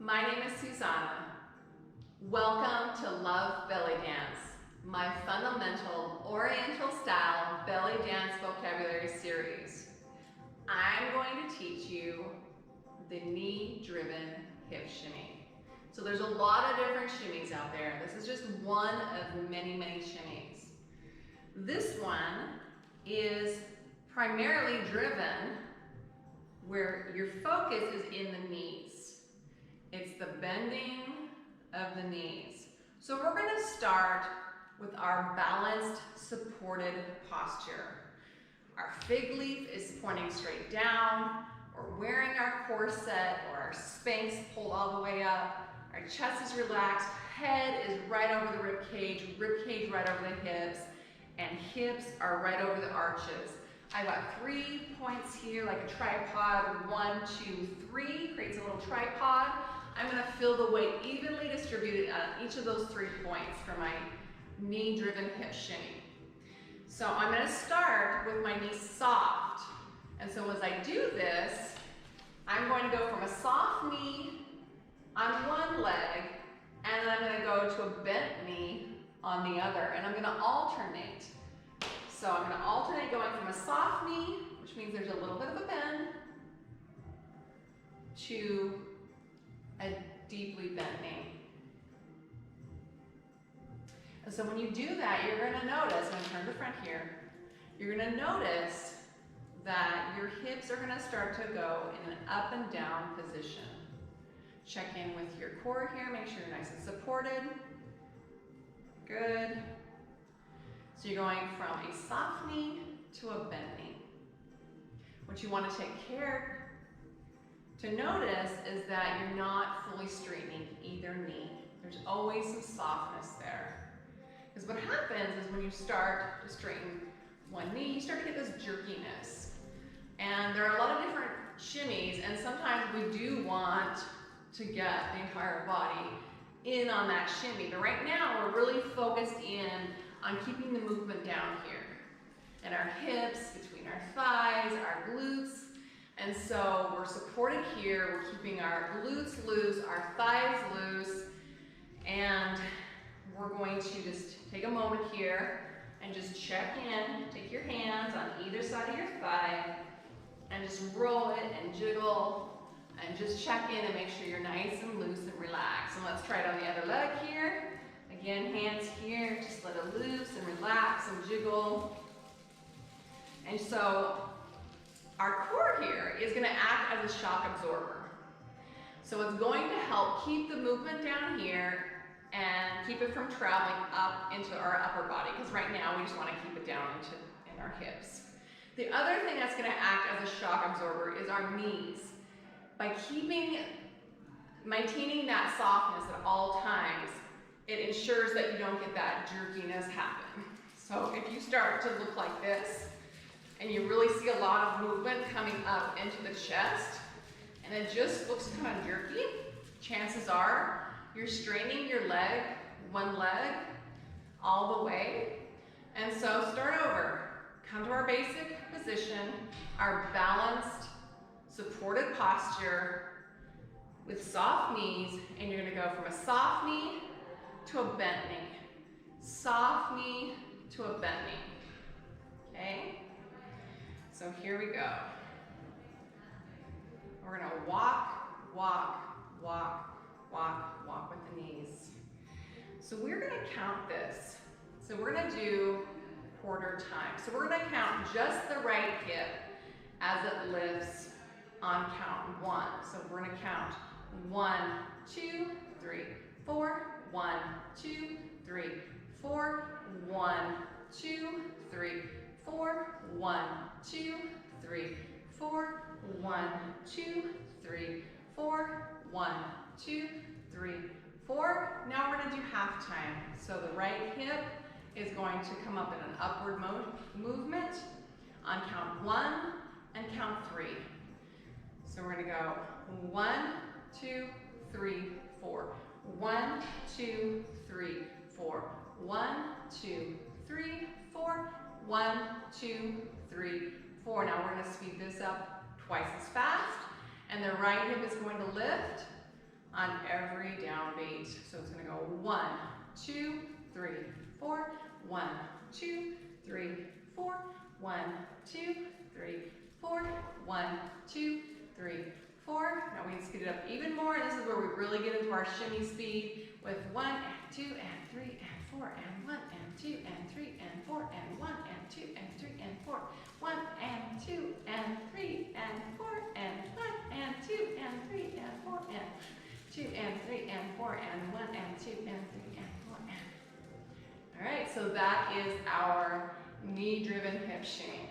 My name is Souzana. Welcome to Love Belly Dance, my fundamental Oriental style belly dance vocabulary series. I'm going to teach you the knee-driven hip shimmy. So there's a lot of different shimmies out there. This is just one of many, many shimmies. This one is primarily driven where your focus is in the knees. It's the bending of the knees. So we're going to start with our balanced, supported posture. Our fig leaf is pointing straight down. We're wearing our corset or our Spanx pulled all the way up. Our chest is relaxed. Head is right over the rib cage right over the hips, and hips are right over the arches. I've got 3 points here like a tripod. 1, 2, 3 creates a little tripod. I'm going to feel the weight evenly distributed on each of those 3 points for my knee-driven hip shimmy. So I'm going to start with my knees soft. And so as I do this, I'm going to go from a soft knee on one leg, and then I'm going to go to a bent knee on the other. And I'm going to alternate. So I'm going to alternate going from a soft knee, which means there's a little bit of a bend, to a deeply bent knee. And so when you do that, you're going to notice, I'm going to turn to front here, you're going to notice that your hips are going to start to go in an up and down position. Check in with your core here, make sure you're nice and supported. Good. So you're going from a soft knee to a bent knee. What you want to take care to notice is that you're not fully straightening either knee. There's always some softness there. Because what happens is when you start to straighten one knee, you start to get this jerkiness. And there are a lot of different shimmies, and sometimes we do want to get the entire body in on that shimmy. But right now, we're really focused in on keeping the movement down here. And our hips, between our thighs, our glutes. And so we're supported here, we're keeping our glutes loose, our thighs loose, and we're going to just take a moment here and just check in. Take your hands on either side of your thigh and just roll it and jiggle and just check in and make sure you're nice and loose and relaxed. And let's try it on the other leg here. Again, hands here, just let it loose and relax and jiggle. And so our core here is going to act as a shock absorber. So it's going to help keep the movement down here and keep it from traveling up into our upper body, because right now we just want to keep it down in our hips. The other thing that's going to act as a shock absorber is our knees. By maintaining that softness at all times, it ensures that you don't get that jerkiness happen. So if you start to look like this, and you really see a lot of movement coming up into the chest, and it just looks kind of jerky, chances are you're straining your leg, one leg, all the way. And so start over. Come to our basic position, our balanced, supported posture with soft knees, and you're going to go from a soft knee to a bent knee. Soft knee to a bent knee. Okay? So here we go. We're going to walk, walk, walk, walk, walk with the knees. So we're going to count this. So we're going to do quarter time. So we're going to count just the right hip as it lifts on count 1. So we're going to count 1, 2, 3, 4, 1, 2, 3, 4, 1, 2, 3, 4, 1, 2, 3, 4, 1, 2, 3, 4, 1, 2, 3, 4. Now we're going to do half time. So the right hip is going to come up in an upward movement on count 1 and count 3. So we're going to go 1, 2, 3, 4. 1, 2, 3, 4. 1, 2, 3, 4. 1, 2, 3, 4. Now we're going to speed this up twice as fast. And the right hip is going to lift on every downbeat. So it's gonna go 1, 2, 3, 4, 1, 2, 3, 4, 1, 2, 3, 4, 1, 2, 3, 4. Now we can speed it up even more. This is where we really get into our shimmy speed with 1 and 2 and 3 and 4 and 1 and 2 and 3 and 4 and 1 and 2 and 3 and 4. 1 and 2 and 3 and 4 and 1 and 2 and 3 and 4 and 2 and 3 and 4 and 1 and 2 and 3 and 4 and. All right, so that is our knee-driven hip shimmy.